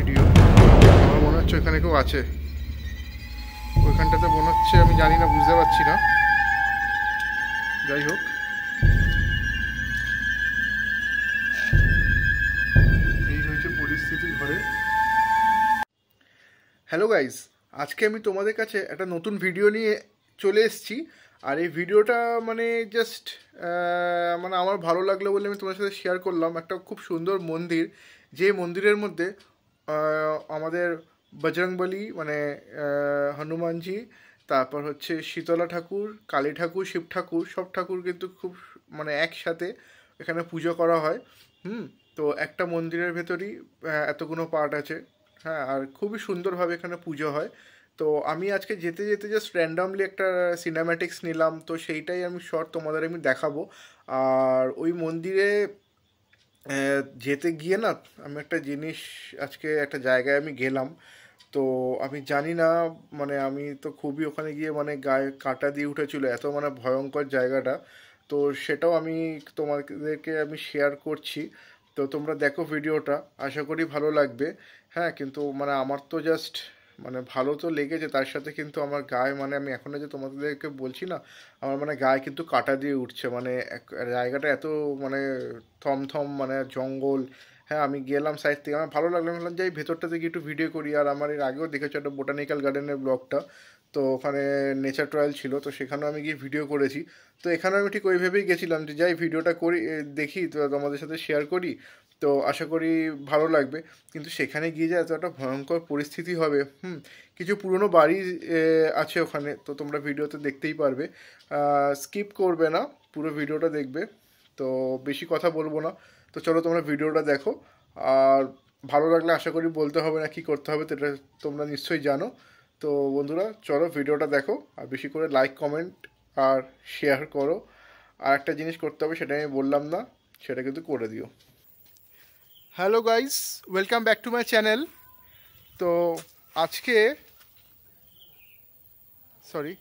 Video. আমার মনে হচ্ছে ওখানে কেউ আছে, ওইখানটাতে মনে হচ্ছে, আমি জানি না, বুঝতে পারছি না। যাই হোক, এই হয়েছে পরিস্থিতি ঘরে। হ্যালো গাইজ, আজকে আমি তোমাদের কাছে একটা নতুন ভিডিও নিয়ে চলে এসেছি। আর এই ভিডিওটা মানে জাস্ট মানে আমার ভালো লাগলো বলে আমি তোমার সাথে শেয়ার করলাম। একটা খুব সুন্দর মন্দির, যে মন্দিরের মধ্যে আমাদের বজরংবলী মানে হনুমানজি, তারপর হচ্ছে শীতলা ঠাকুর, কালী ঠাকুর, শিব ঠাকুর, সব ঠাকুর কিন্তু খুব মানে একসাথে এখানে পুজো করা হয়। তো একটা মন্দিরের ভেতরই এতগুলো পার্ট আছে। হ্যাঁ, আর খুবই সুন্দরভাবে এখানে পুজো হয়। তো আমি আজকে যেতে যেতে জাস্ট র্যান্ডামলি একটা সিনেম্যাটিক্স নিলাম, তো সেইটাই আমি শর্ট তোমাদের আমি দেখাবো। আর ওই মন্দিরে যেতে গিয়ে না, আমি একটা জিনিস, আজকে একটা জায়গায় আমি গেলাম। তো আমি জানি না, মানে আমি তো খুবই ওখানে গিয়ে মানে গায়ে কাঁটা দিয়ে উঠেছিল, এত মানে ভয়ঙ্কর জায়গাটা। তো সেটাও আমি তোমাদেরকে আমি শেয়ার করছি। তো তোমরা দেখো ভিডিওটা, আশা করি ভালো লাগবে। হ্যাঁ, কিন্তু মানে আমার তো জাস্ট মানে ভালো তো লেগেছে, তার সাথে কিন্তু আমার গায়ে মানে আমি এখনো যে তোমাদেরকে বলছি না, আমার মানে গায়ে কিন্তু কাঁটা দিয়ে উঠছে। মানে জায়গাটা এত মানে থমথম মানে জঙ্গল। হ্যাঁ, আমি গেলাম সাইড থেকে, আমার ভালো লাগলো, আমি বললাম যাই ভেতরটা থেকে একটু ভিডিও করি। আর আমার এর আগেও দেখেছো একটা বোটানিক্যাল গার্ডেনের ব্লগটা, তো ওখানে নেচার ট্রায়াল ছিল, তো সেখানেও আমি গিয়ে ভিডিও করেছি। তো এখানেও আমি ঠিক ওইভাবেই গেছিলাম যে যাই ভিডিওটা করি, দেখি তো তোমাদের সাথে শেয়ার করি। তো আশা করি ভালো লাগবে। কিন্তু সেখানে গিয়ে যে এত একটা ভয়ঙ্কর পরিস্থিতি হবে। কিছু পুরনো বাড়ি আছে ওখানে, তো তোমরা ভিডিওতে দেখতেই পারবে। স্কিপ করবে না, পুরো ভিডিওটা দেখবে। তো বেশি কথা বলবো না, তো চলো তোমরা ভিডিওটা দেখো। আর ভালো লাগলে আশা করি বলতে হবে না কি করতে হবে, তো এটা তোমরা নিশ্চয়ই জানো। তো বন্ধুরা চলো ভিডিওটা দেখো, আর বেশি করে লাইক, কমেন্ট আর শেয়ার করো। আর একটা জিনিস করতে হবে, সেটা আমি বললাম না, সেটা কিন্তু করে দিও। Hello guys, welcome back to my channel. তো আজকে সরি,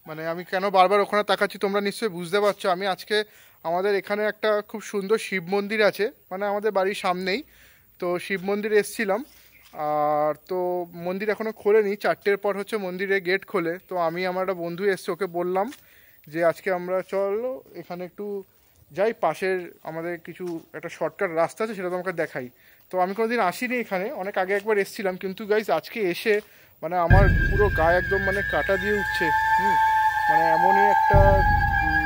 মানে আমি কেন বারবার ওখানে তাকাচ্ছি তোমরা নিশ্চয়ই বুঝতে পারছো। আমি আজকে আমাদের এখানে একটা খুব সুন্দর শিব মন্দির আছে, মানে আমাদের বাড়ির সামনেই। তো শিব মন্দিরে এসেছিলাম। আর তো মন্দির এখনও খোলেনি, 4টের পর হচ্ছে মন্দিরে গেট খোলে। তো আমি আমার একটা বন্ধু এসছে, ওকে বললাম যে আজকে আমরা চলো এখানে একটু যাই, পাশের আমাদের কিছু একটা শর্টকাট রাস্তা আছে, সেটা তোমাকে দেখাই। তো আমি কোনোদিন আসিনি এখানে, অনেক আগে একবার এসেছিলাম, কিন্তু গাইজ আজকে এসে মানে আমার পুরো গায়ে একদম মানে কাঁটা দিয়ে উঠছে। মানে এমনই একটা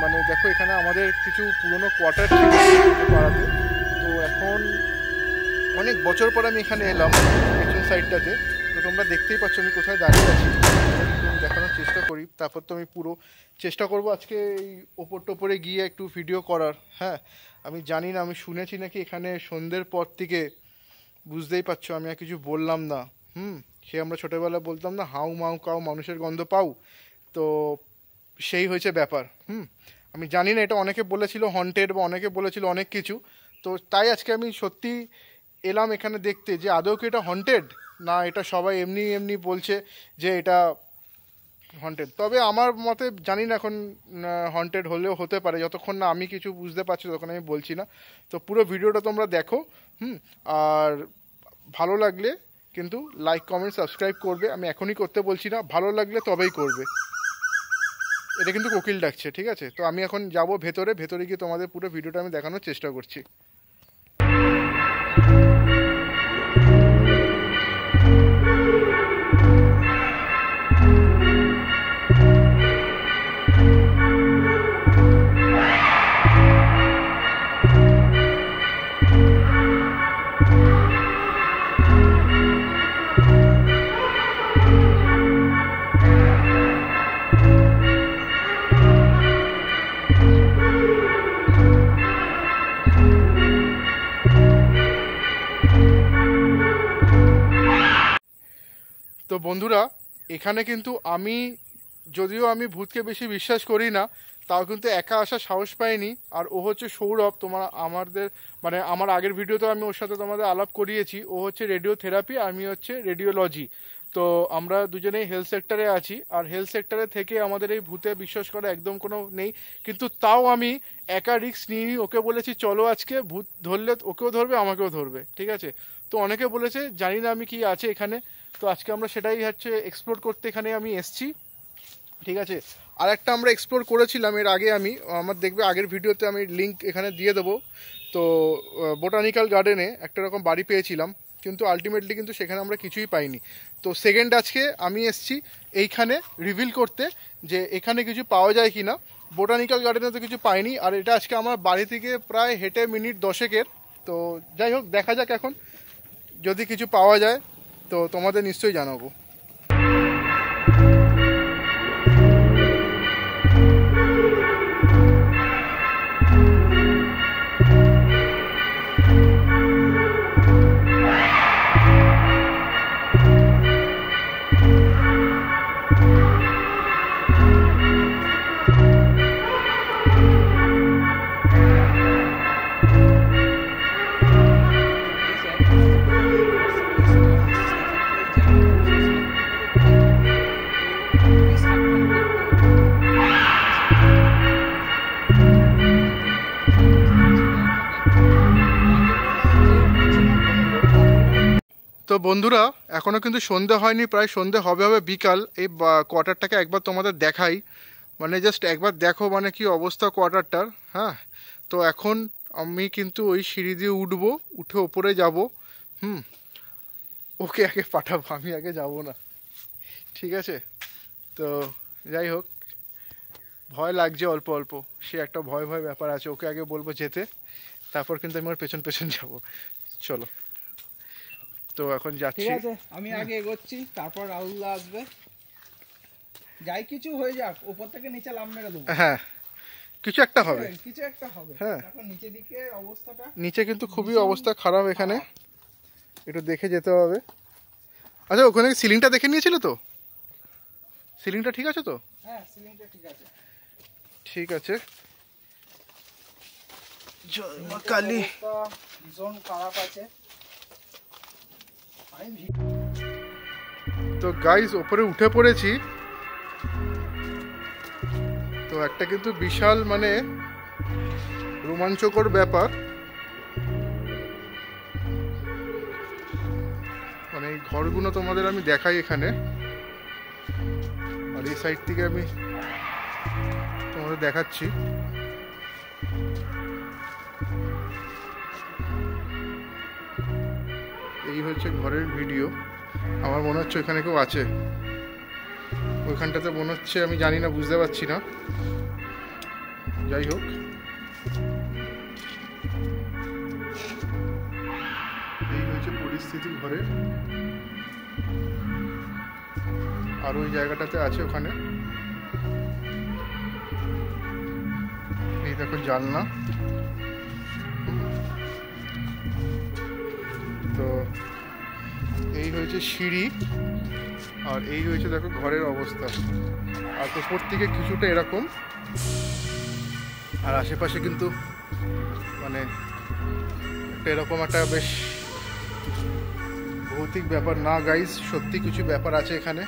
মানে দেখো, এখানে আমাদের কিছু পুরনো কোয়ার্টার ছিল পাড়াতে। তো এখন অনেক বছর পর আমি এখানে এলাম পেছন সাইডটাতে। তো তোমরা দেখতেই পাচ্ছ আমি কোথায় দাঁড়িয়ে আছি, আমি দেখানোর চেষ্টা করি। তারপর তো আমি পুরো চেষ্টা করব আজকে এই ওপর টোপরে গিয়ে একটু ভিডিও করার। হ্যাঁ, আমি জানি না, আমি শুনেছি নাকি এখানে সন্ধ্যের পর থেকে, বুঝতেই পারছো আমি আর কিছু বললাম না। সে আমরা ছোটোবেলায় বলতাম না, হাউ মাউ কাউ মানুষের গন্ধ পাও। তো সেই হয়েছে ব্যাপার। আমি জানি না, এটা অনেকে বলেছিল হন্টেড, বা অনেকে বলেছিল অনেক কিছু। তো তাই আজকে আমি সত্যি এলাম এখানে দেখতে যে আদৌ কি এটা হন্টেড, না এটা সবাই এমনি এমনি বলছে যে এটা হন্টেড। তবে আমার মতে জানি না এখন হন্টেড হলেও হতে পারে, যতক্ষণ না আমি কিছু বুঝতে পারছি ততক্ষণ আমি বলছি না। তো পুরো ভিডিওটা তোমরা দেখো। আর ভালো লাগলে কিন্তু লাইক, কমেন্ট, সাবস্ক্রাইব করবে। আমি এখনই করতে বলছি না, ভালো লাগলে তবেই করবে। এটা কিন্তু কোকিল ডাকছে, ঠিক আছে? তো আমি এখন যাব ভেতরে, ভেতরে গিয়ে তোমাদের পুরো ভিডিওটা আমি দেখানোর চেষ্টা করছি। তো বন্ধুরা, এখানে কিন্তু আমি, যদিও আমি ভূতকে বেশি বিশ্বাস করি না, তাও কিন্তু একা আসার সাহস পাইনি। আর ও হচ্ছে সৌরভ, তোমার আমাদের মানে আমার আগের ভিডিওতে আমি ওর সাথে তোমাদের আলাপ করিয়েছি। ও হচ্ছে রেডিও থেরাপি, আমি হচ্ছে রেডিওলজি। তো আমরা দুজনেই হেলথ সেক্টরে আছি, আর হেলথ সেক্টরে থেকে আমাদের এই ভূতে বিশ্বাস করা একদম কোনো নেই, কিন্তু তাও আমি একা রিস্ক নিয়ে ওকে বলেছি চলো আজকে ভূত ধরলে ওকেও ধরবে আমাকেও ধরবে, ঠিক আছে। তো অনেকে বলেছে, জানি না আমি কি আছে এখানে, তো আজকে আমরা সেটাই হচ্ছে এক্সপ্লোর করতে এখানে আমি এসছি, ঠিক আছে। আর একটা আমরা এক্সপ্লোর করেছিলাম এর আগে, আমার দেখবে আগের ভিডিওতে আমি লিঙ্ক এখানে দিয়ে দেবো। তো বোটানিক্যাল গার্ডেনে একটা রকম বাড়ি পেয়েছিলাম, কিন্তু আলটিমেটলি কিন্তু সেখানে আমরা কিছুই পাইনি। তো সেকেন্ড আজকে আমি এসছি এইখানে রিভিল করতে যে এখানে কিছু পাওয়া যায় কি না। বোটানিক্যাল গার্ডেনে তো কিছু পাইনি, আর এটা আজকে আমার বাড়ি থেকে প্রায় হেঁটে মিনিট 10-এর। তো যাই হোক, দেখা যাক এখন যদি কিছু পাওয়া যায় তো তোমাদের নিশ্চয়ই জানাবো। তো বন্ধুরা, এখনও কিন্তু সন্ধে হয়নি, প্রায় সন্ধে হবে হবে বিকাল। এই কোয়ার্টারটাকে একবার তোমাদের দেখাই, মানে জাস্ট একবার দেখো মানে কি অবস্থা কোয়ার্টারটার। হ্যাঁ, তো এখন আমি কিন্তু ওই সিঁড়ি দিয়ে উঠবো, উঠে ওপরে যাব। ওকে আগে পাঠাবো, আমি আগে যাব না, ঠিক আছে। তো যাই হোক, ভয় লাগছে অল্প অল্প, সে একটা ভয় ভয় ব্যাপার আছে। ওকে আগে বলবো যেতে, তারপর কিন্তু আমি ওর পেছন পেছন যাব। চলো, তো এখন যাচ্ছি, ঠিক আছে, আমি আগে এগোচ্ছি, তারপর রাহুলদা আসবে। যাই কিছু হয়ে যাক, উপর থেকে নিচে লাফ মেরে দেবো। হ্যাঁ, কিছু একটা হবে, কিছু একটা হবে। হ্যাঁ, এখন নিচের দিকে অবস্থাটা, নিচে কিন্তু খুবই অবস্থা খারাপ, এখানে একটু দেখে যেতে হবে। আচ্ছা, ওখানে সিলিংটা দেখে নিয়েছিল তো? সিলিংটা ঠিক আছে তো? হ্যাঁ, সিলিংটা ঠিক আছে। ঠিক আছে, জয় মা কালী। ভীষণ খারাপ আছে। তো গাইস, ওপরে উঠে পড়েছি। তো একটা কিন্তু বিশাল মানে রোমাঞ্চকর ব্যাপার, মানে এই ঘরগুলো তোমাদের আমি দেখাই এখানে, আর এই সাইড থেকে আমি তোমাদের দেখাচ্ছি। এই হচ্ছে ঘরের ভিডিও। আমার মনে হচ্ছে ওখানে কেউ আছে, ওইখানটাতে মনে হচ্ছে, আমি জানি না, বুঝতে পারছি না। যাই হোক, এই হচ্ছে পরিস্থিতি ঘরে। আর ওই জায়গাটাতে আছে ওখানে, এই দেখো জানলা। তো এই হয়েছে সিঁড়ি, আর এই হয়েছে দেখো ঘরের অবস্থা। আর উপর থেকে কিছুটা এরকম, আর আশেপাশে কিন্তু মানে একটা এরকম একটা বেশ ভৌতিক ব্যাপার না গাইস, সত্যি কিছু ব্যাপার আছে এখানে।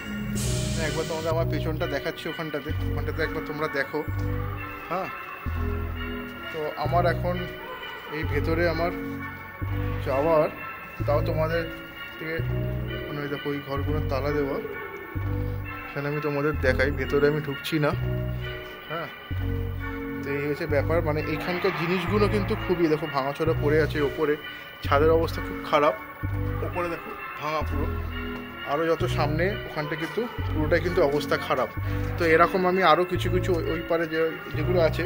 একবার তোমাদের আমার পেছনটা দেখাচ্ছি, ওখানটাতে একবার তোমরা দেখো। হ্যাঁ, তো আমার এখন এই ভেতরে আমার যাওয়ার, তাও তোমাদের থেকে মানে দেখো ওই ঘরগুলোর তালা দেওয়া, এখানে আমি তোমাদের দেখাই, ভেতরে আমি ঢুকছি না। হ্যাঁ, তো এই হচ্ছে ব্যাপার, মানে এইখানকার জিনিসগুলো কিন্তু খুবই দেখো ভাঙাচোরা পড়ে আছে। ওপরে ছাদের অবস্থা খুব খারাপ, ওপরে দেখো ভাঙা পুরো। আরও যত সামনে ওখানটা কিন্তু পুরোটাই কিন্তু অবস্থা খারাপ। তো এরকম আমি আরও কিছু কিছু ওই পারে যেগুলো আছে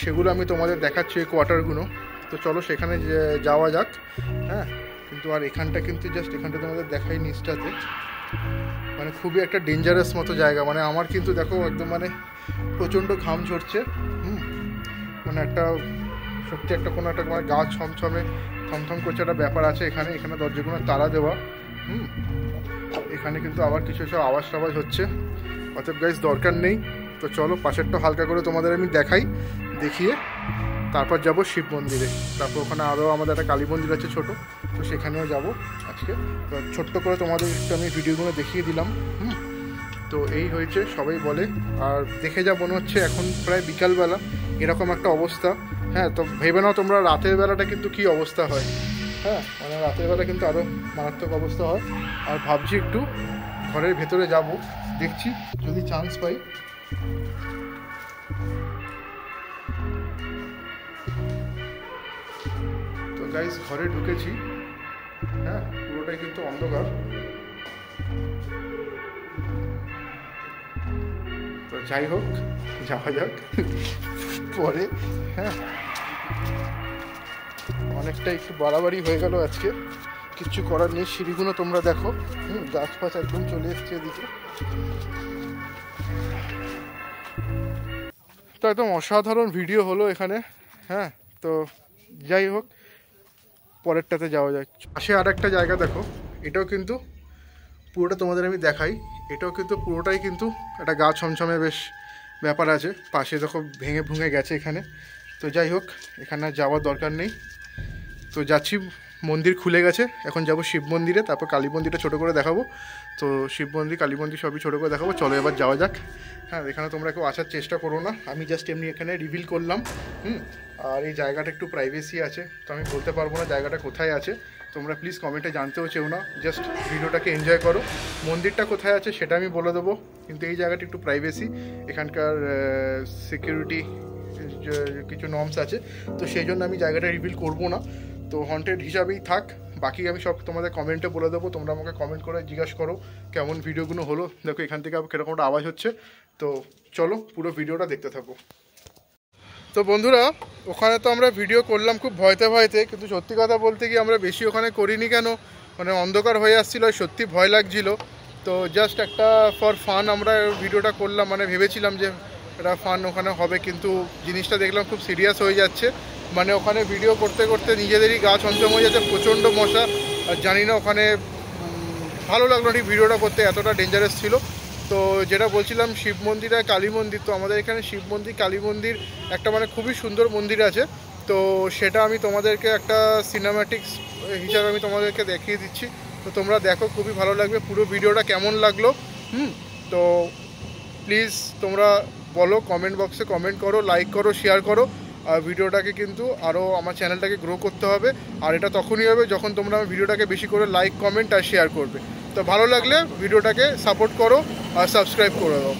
সেগুলো আমি তোমাদের দেখাচ্ছি, এই কোয়ার্টারগুলো। তো চলো সেখানে যাওয়া যাক। হ্যাঁ, কিন্তু আর এখানটা কিন্তু জাস্ট এখানটা তোমাদের দেখাই নিচটাতে, মানে খুবই একটা ডেঞ্জারাস মতো জায়গা। মানে আমার কিন্তু দেখো একদম মানে প্রচণ্ড ঘাম ঝরছে। মানে একটা সত্যি একটা কোনো একটা মানে গা ছমছমে থমথম করছে একটা ব্যাপার আছে এখানে। এখানে দরজাগুলো তালা দেওয়া। এখানে কিন্তু আবার কিছু সব আওয়াজ টাওয়াজ হচ্ছে, অতএব গাইস দরকার নেই। তো চলো পাশেরটা হালকা করে তোমাদের আমি দেখাই, দেখিয়ে তারপর যাব শিব মন্দিরে, তারপর ওখানে আরও আমাদের একটা কালী মন্দির আছে ছোটো, তো সেখানেও যাব আজকে। তো ছোট্ট করে তোমাদের একটু আমি ভিডিওগুলো দেখিয়ে দিলাম। তো এই হয়েছে, সবাই বলে। আর দেখে যা মনে হচ্ছে এখন প্রায় বিকালবেলা এরকম একটা অবস্থা। হ্যাঁ, তো ভেবে নাও তোমরা রাতের বেলাটা কিন্তু কী অবস্থা হয়। হ্যাঁ, মানে রাতের বেলা কিন্তু আরও মারাত্মক অবস্থা হয়। আর ভাবছি একটু ঘরের ভেতরে যাব, দেখছি যদি চান্স পাই। তো গাইস, ঘরে ঢুকেছি। হ্যাঁ, পুরোটাই কিন্তু অন্ধকার। তো যাই হোক, যাওয়া যাক পরে। হ্যাঁ, অনেকটা একটু বাড়াবাড়ি হয়ে গেল আজকে, কিচ্ছু করার নেই। সিঁড়িগুলো তোমরা দেখো, গাছ ফাছ একদম চলে এসছে এদিকে। তো একদম অসাধারণ ভিডিও হলো এখানে। হ্যাঁ, তো যাই হোক, পরেরটাতে যাওয়া যায়। পাশে আর একটা জায়গা দেখো, এটাও কিন্তু পুরোটা তোমাদের আমি দেখাই। এটাও কিন্তু পুরোটাই কিন্তু একটা গা ছমছমে বেশ ব্যাপার আছে। পাশে দেখো ভেঙে ভুঙে গেছে এখানে। তো যাই হোক, এখানে যাওয়ার দরকার নেই। তো যাচ্ছি, মন্দির খুলে গেছে, এখন যাব শিব মন্দিরে, তারপর কালী মন্দিরটা ছোটো করে দেখাবো। তো শিব মন্দির কালী মন্দির সবই ছোটো করে দেখাবো। চলো এবার যাওয়া যাক। হ্যাঁ, এখানে তোমরা কেউ আসার চেষ্টা করো না, আমি জাস্ট এমনি এখানে রিভিল করলাম। আর এই জায়গাটা একটু প্রাইভেসি আছে, তো আমি বলতে পারবো না জায়গাটা কোথায় আছে। তোমরা প্লিজ কমেন্টে জানতেও চেও না, জাস্ট ভিডিওটাকে এনজয় করো। মন্দিরটা কোথায় আছে সেটা আমি বলে দেবো, কিন্তু এই জায়গাটা একটু প্রাইভেসি। এখানকার সিকিউরিটি কিছু নর্মস আছে, তো সেই জন্য আমি জায়গাটা রিভিল করবো না। তো হন্টেড হিসাবেই থাক, বাকি আমি সব তোমাদের কমেন্টে বলে দেবো। তোমরা আমাকে কমেন্ট করে জিজ্ঞাসা করো কেমন ভিডিওগুলো হলো। দেখো এখান থেকে কীরকম একটা আওয়াজ হচ্ছে। তো চলো পুরো ভিডিওটা দেখতে থাকো। তো বন্ধুরা, ওখানে তো আমরা ভিডিও করলাম খুব ভয়তে ভয়তে, কিন্তু সত্যি কথা বলতে কি আমরা বেশি ওখানে করিনি। কেন, মানে অন্ধকার হয়ে আসছিলো, সত্যি ভয় লাগছিল। তো জাস্ট একটা ফর ফান আমরা ভিডিওটা করলাম, মানে ভেবেছিলাম যে এটা ফান ওখানে হবে, কিন্তু জিনিসটা দেখলাম খুব সিরিয়াস হয়ে যাচ্ছে। মানে ওখানে ভিডিও করতে করতে নিজেদেরই গা ছমছম হয়ে যাচ্ছে, প্রচণ্ড মশা। আর জানি না ওখানে ভালো লাগলো না ভিডিওটা করতে, এতটা ডেঞ্জারাস ছিল। তো যেটা বলছিলাম, শিব মন্দির আর কালী মন্দির, তো আমাদের এখানে শিব মন্দির কালী মন্দির একটা মানে খুবই সুন্দর মন্দির আছে। তো সেটা আমি তোমাদেরকে একটা সিনেম্যাটিক্স হিসাবে আমি তোমাদেরকে দেখিয়ে দিচ্ছি। তো তোমরা দেখো, খুবই ভালো লাগবে। পুরো ভিডিওটা কেমন লাগলো তো প্লিজ তোমরা বলো, কমেন্ট বক্সে কমেন্ট করো, লাইক করো, শেয়ার করো। আর ভিডিওটাকে কিন্তু আরও আমার চ্যানেলটাকে গ্রো করতে হবে। আর এটা তখনই হবে যখন তোমরা আমার ভিডিওটাকে বেশি করে লাইক, কমেন্ট আর শেয়ার করবে। তো ভালো লাগলে ভিডিওটাকে সাপোর্ট করো আর সাবস্ক্রাইব করে দাও।